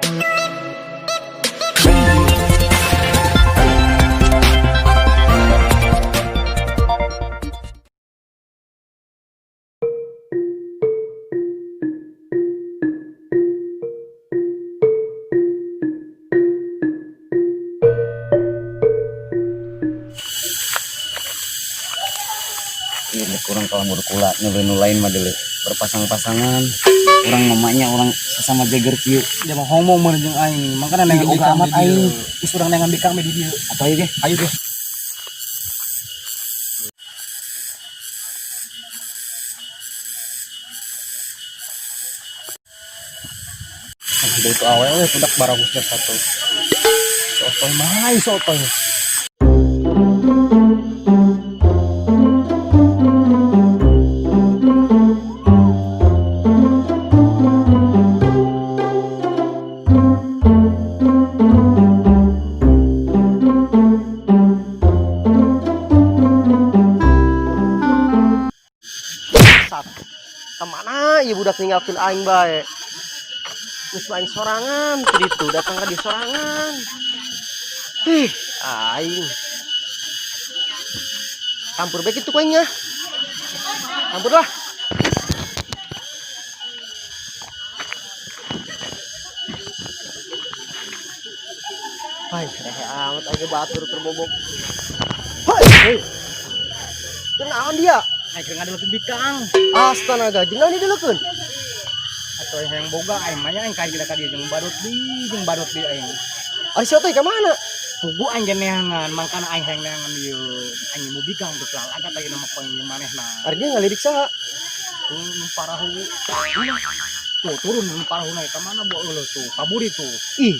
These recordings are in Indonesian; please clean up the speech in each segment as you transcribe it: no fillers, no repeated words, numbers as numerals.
Ini kurang kalau berkula nyebenu lain mah dulu berpasang-pasangan orang mamanya orang sesama jager kieu dia mah homo mun jeung aing makana nang oga amat aing geus urang nang ngambil kami di dieu atau ayo ge sudah itu awewe budak baragusnya satu sotoy mah sotoy kemana ya budak ninggalkeun aing bae geus aing sorangan teu ditu datang ka di sorangan aing campur bae kitu kuenya campur lah hai rehe amat aing batur terbobok hei kenaon dia aing keur ngadeukeun bikang astaga jeung naon dideleukeun atuh yang boga aing mah aing ka dieu jeung badut di aing ari sia teh ka mana pugu aing neangan mangkana aing hayang neangan dieu aing mau bikang teu lah agak lagi nama poin manehna ari dia ngalirik saha nu parahu tuh turun nu parahu naik ka mana bo eueuh tuh kaburi tuh ih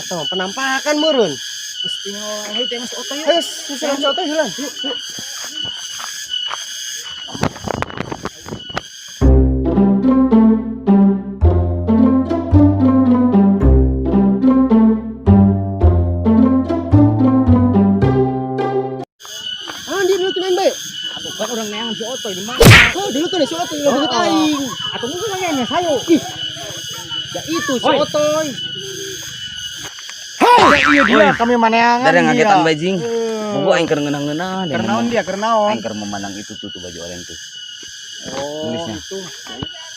atuh penampakan meureun geus tinggal heuh teh masuk otoy ayo susul si otoy heula yuk kan orang neangan si otoy di mana oh dulu tuh si otoy yang deket aing atau mungkin nanya sayo ya itu si otoy iya dia kami maneangan dari ngagetan bajing buku aing keur ngeunah-ngeunah kernaon dia kernaon aing keur memandang itu tuh baju oranye tuh tulisnya itu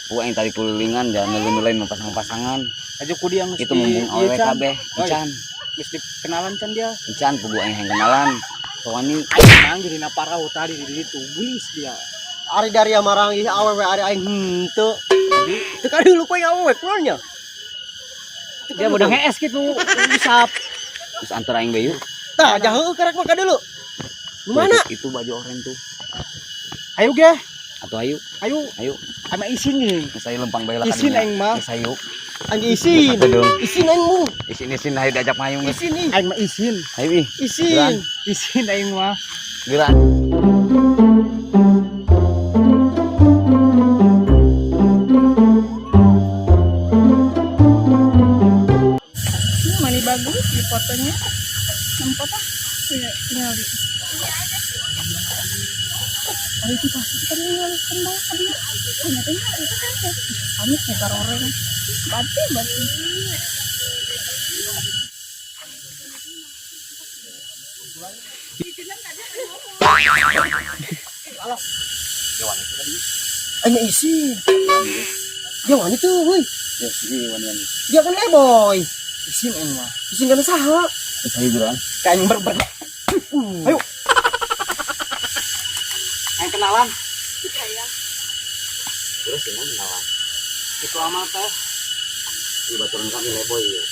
buku aing tadi kulingan jangan lain pasang-pasangan aja kudi yang itu mumpung awewe kabeh encan geus dikenalan can dia encan buku aing hayang kenalan soalnya aing nang jadi naparau tadi di situ bulis dia ari dari amarangi awewe ari aing henteu teu ka dulu poe awewe kulanya dia udah ngees gitu usap terus antar aing bayu tah jauh karek maka dulu di mana itu baju oranye tuh ayo ge atau ayo ama isin nih saya lempang bae lah isin aing mah sayu anjing isin isin aing mu isin ayo diajak mayung isin nih aing mah isin ayo isin aing mah gerak Mani bagus di fotonya nampak apa tinggal di hari itu pasti kita tinggal kembali ke dia ternyata itu kan kami sekitar orang batu hanya isin jangan itu woi ya sih wanian dia kan leboy isin aing mah isin kana saha saya gerak kayak berber ayo aing kenalan terus ini kenalan itu amal teh di baturan kami leboy ya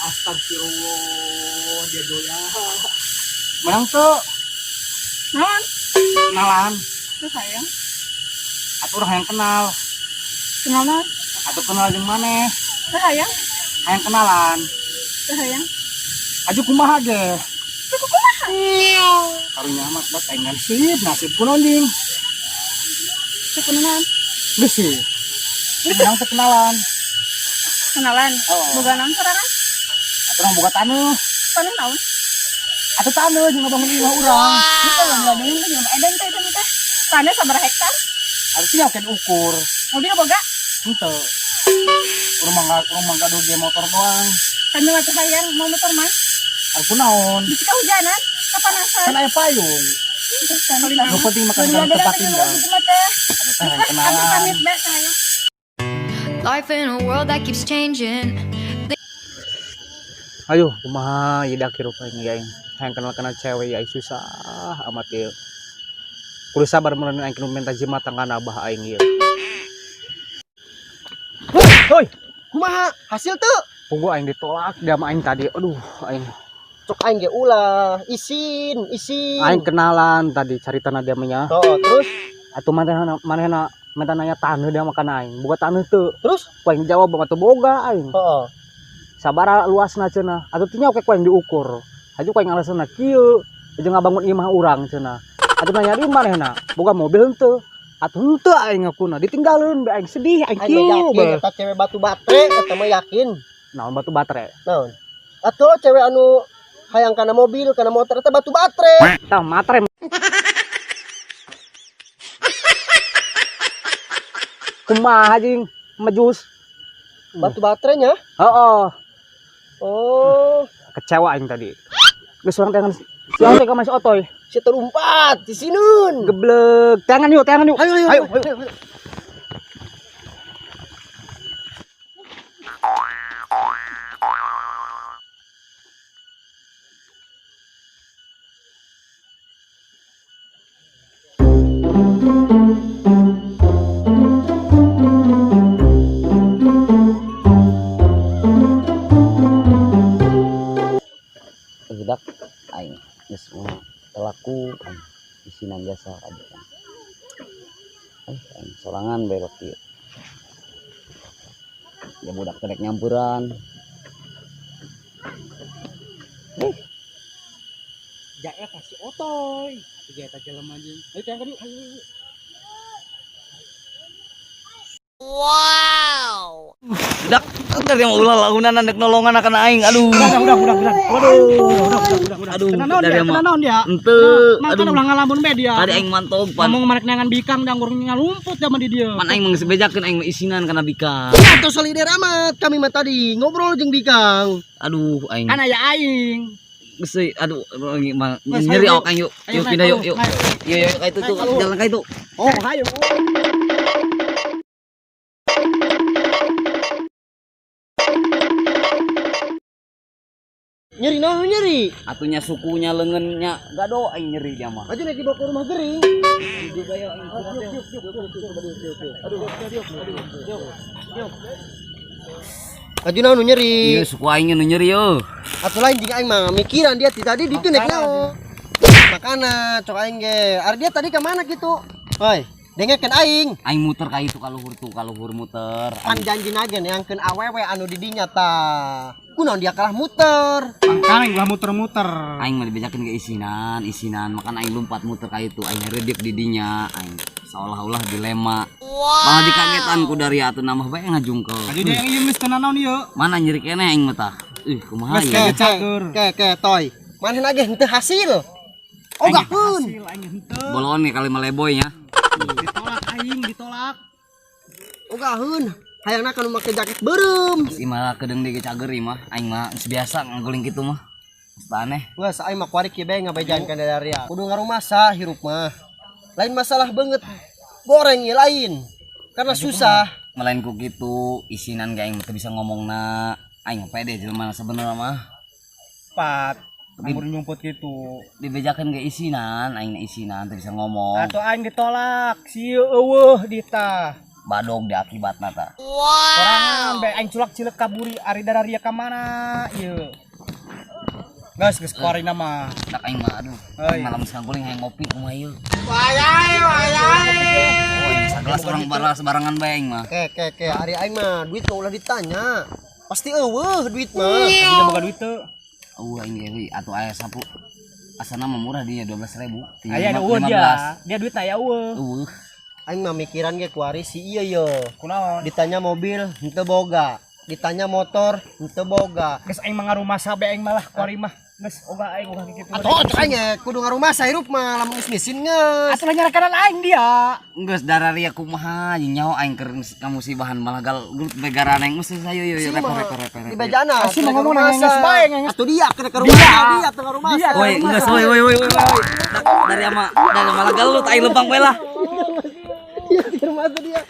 astagfirullah dia doya menang tuh non kenalan itu sayang atau orang yang kenal kenalan atau kenal yang mana itu sayang yang kenalan itu sayang aja kumaha ge cukup kumaha karunya amat bat aing nasib kunaon ding itu kenalan geus sih menang teh kenalan boga naon sorangan atau orang boga taneuh taneuh naon atau taneuh jeung ngabangun imah urang itu enggak ada yang jeung edan teh itu teh taneuh sabaraha hektar harusnya kan ukur mobil boga henteu urang manggaduh ge motor doang. Kami mati hayang mau motor mas. Aku naon? Bisa kehujanan, kapanasan. Kan aya payung. Nu penting makan Ada tempat tinggal. Aku Kenalan. pamit be saya. Life in a world that keeps changing. Ayo kumaha ieu dak rupa ini aing hayang kenal cewek ya susah amat ieu kudu sabar meureun aing kudu minta jimat tangkana abah aing ieu hoi Kumaha hasil tuh punggu aing ditolak dia mah aing tadi aduh aing cok aing ge ulah isin aing kenalan tadi caritana dia mah nya terus atuh manehna minta nanya taneuh dia makan aing boga taneuh teu terus aing jawab mah teu boga aing heeh sabara luasna cenah atuh teu nya oke ku aing diukur aju ku aing alasna kieu jeung ngabangun imah urang cenah atuh nanya di manehna boga mobil henteu atuh henteu aing ngakuna ditinggalkeun be aing sedih aing aing kieu yakin eta cewek batu batre eta mah yakin naon batu baterai naon atuh cewek anu hayang kana mobil kana motor eta batu batre tah matre kumaha jeung majus batu baterainya heeh oh kecewa aing tadi geus urang tangan siapa teh masih otoy si terumpat di sinun geblek tangan yuk ayo Budak aing geus telaku isinan jasa aja kan. Aing sorangan bae kieu. Ya budak terek nyampuran. Ja eta si otoy. Ja eta jelema anjing. Ayo teh ayo. Budak dari yang ulah lahunan anak nolongan akan aing. Aduh. Udah. Waduh. Aduh, Dari mah. naon dia? Henteu. Makan Aduh. ulah ngalamun be dia. Tadi aing mantog pan. Ngomong marek nangan bikang dan urang ngalumput zaman di dia. Pan aing geus bejakeun aing isinan kana bika. atuh solider amat kami mah tadi ngobrol jeung Bikang Aduh aing. Kan aya aing. Geus aduh nyeri awak aing yuk. Yuk pindah yuk. Yuk kayak itu tuh jalan kayak itu. Oh, hayo. nyeri naon nyeri Atunya sukunya leungeunnya gado aing nyeri dia mah. aja nek dibawa ke rumah gering Juga ya aing aju naon nu nyeri Ieu suku aing nu nyeri yo. atuh lain jeung aing mah mikiran dia tadi di tuh nek naon makana cok aing ge ari dia tadi ka mana kitu hoi dengekeun aing Aing muter ka itu kaluhur muter. pan janji nagen yangkeun awewe anu di dinya tah kunaon dia kalah muter Pangkal ulah muter-muter. Aing mah dibejakeun ke isinan makan aing lompat muter ka itu aing redik di dinya aing seolah-olah dilema. Malah dikagetan ku dari atuh namah bae ngajungkel. Aja dia yang ieu geus tenan naon ieu. Mana nyeri keneh aing mah tah. Kumaha Geus ya? cager. ke toy manehna ge henteu hasil ogakeun Hasil aing henteu. Bolon nih kali maleboy nya. Ditolak aing, ditolak. ogaheun hayangna kanu make jaket beureum Si malah kedeung di cager mah aing mah geus biasa ngaguling kitu mah. Geus aneh. geus aing mah kuari kieu bae ngabejaan ka dadaria kudu ngarumasa hirup mah lain masalah banget goreng ya lain karena susah Melain ku kitu isinan ge aing teu bisa ngomongna. Aing pede jelema sabenerna mah. Pat. Ampun nyumput gitu. Dibejakeun ge isinan, aing isinan teu bisa ngomong. Atuh aing ditolak. Si eueuh dita. Badog di akibatna tah. Sorangan be aing culak cileuk kaburi ari dararia ka mana ieu. Geus kuarina mah. Tak aing mah aduh. Heuy. Malam sangguling hayang ngopi kumaha ieu. Oh, ini sagelas orang barangan bae aing mah. ke hari aing mah duit mah ulah ditanya pasti eueuh duit mah Tidak boga duit teu. Aing ge atuh aya sapu. Asana mah murah dia 12.000. Aya ada eueuh dia. Dia duit aya eueuh. aing mah mikiran ge kuari si ieu yo Kunaon? ditanya mobil henteu boga ditanya motor henteu boga Geus aing mah ngarumasa be aing malah kuari mah. Geus oga aing oga kitu. Atuh cokanya kudu ngarumah sahirup mah lamun geus misin geus. Atuh nyarakanan aing dia. Geus dararia kumaha nyawa aing keur kamu si bahan malagal gelut begaran aing mesti sayo yo Sini repot mah repot. di bejana. Asih mah ngomong nang geus bae nang. Atuh dia kena ke rumah dia tengah rumah. Woi, geus woi. Dari malagal lu aing lempang bae lah. Dia di rumah tuh dia.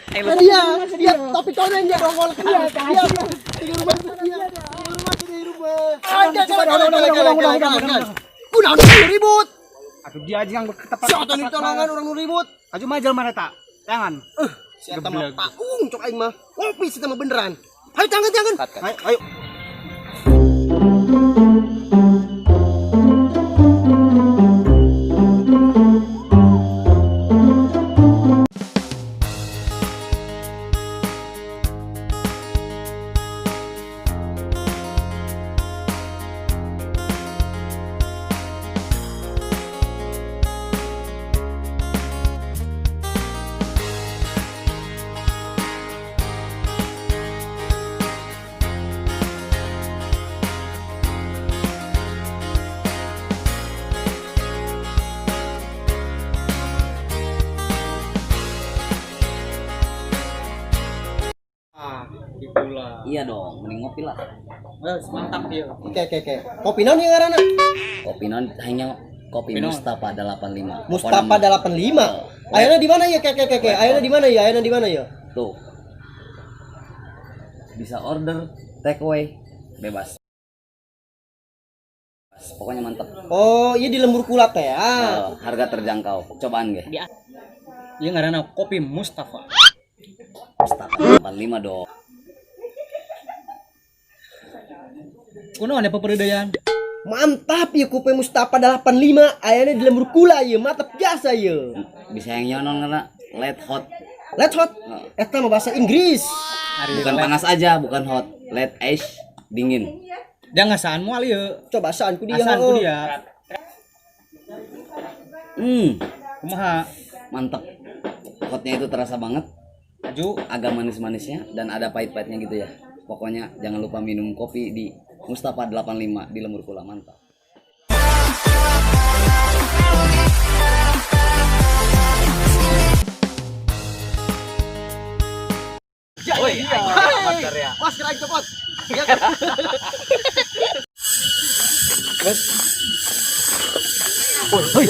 Dia topi tonen dia dongol ke dia. Di rumah tuh dia. Di rumah. Udah ribut. Aduh dia aja yang berketepat. Siapa nih tonangan orang nu ribut? Aju majal mana tak? Jangan. Siapa mah paung cok aing mah. Ngopi sih mah beneran. Ayo jangan. Ayo. Iya dong, mending ngopi lah. Mantap dia. Oke. Kopi naon yang ngaranna? Kopi non hanya kopi Mustafa 85. Mustafa 85. Ayeuna di mana ya kek? Ayeuna di mana ya? Tuh. Bisa order take away bebas. Pokoknya mantap. Oh, iya di lembur kulat teh ya. Harga terjangkau. Cobaan ge. Iya ngaranna kopi Mustafa. Mustafa 85 dong. Kuno ada peperedayan. Mantap ya kopi Mustafa 85. Ayeuna di lembur kula ya, mantap biasa ya. Bisa yang nyonon karena let hot. Let hot. Eta mah bahasa Inggris. Bukan panas aja, bukan hot. Let ice dingin. Jangan saan moal ieu. Coba asaan ku dia. Asaan ku dia. Kumaha? Mantap. Hotnya itu terasa banget. Aju Agak manis-manisnya dan ada pahit-pahitnya gitu ya. Pokoknya jangan lupa minum kopi di Mustafa 85 di Lembur Kula, mantap. Mas kira cepot. Oi,